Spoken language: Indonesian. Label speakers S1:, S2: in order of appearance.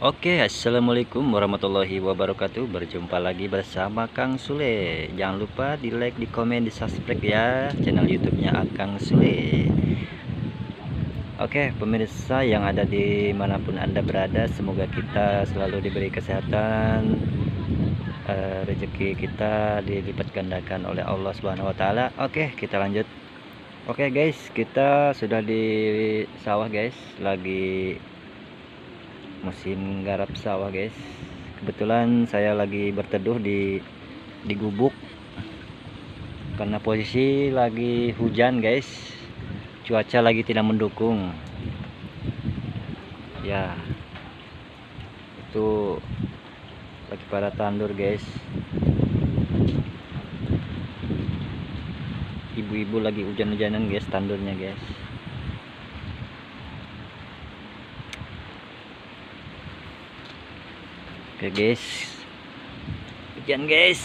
S1: Oke, assalamualaikum warahmatullahi wabarakatuh. Berjumpa lagi bersama Kang Sule. Jangan lupa di like, di komen, di subscribe ya channel YouTube-nya Akang Sule. Oke, pemirsa yang ada di manapun Anda berada, semoga kita selalu diberi kesehatan, rezeki kita dilipat gandakan oleh Allah Subhanahu Wa Taala. Oke, kita lanjut. Oke guys, kita sudah di sawah guys, lagi musim garap sawah guys. Kebetulan saya lagi berteduh di gubuk karena posisi lagi hujan guys, cuaca lagi tidak mendukung ya. Itu lagi pada tandur guys, ibu-ibu lagi hujan-hujanan guys tandurnya guys. Oke guys, hujan guys.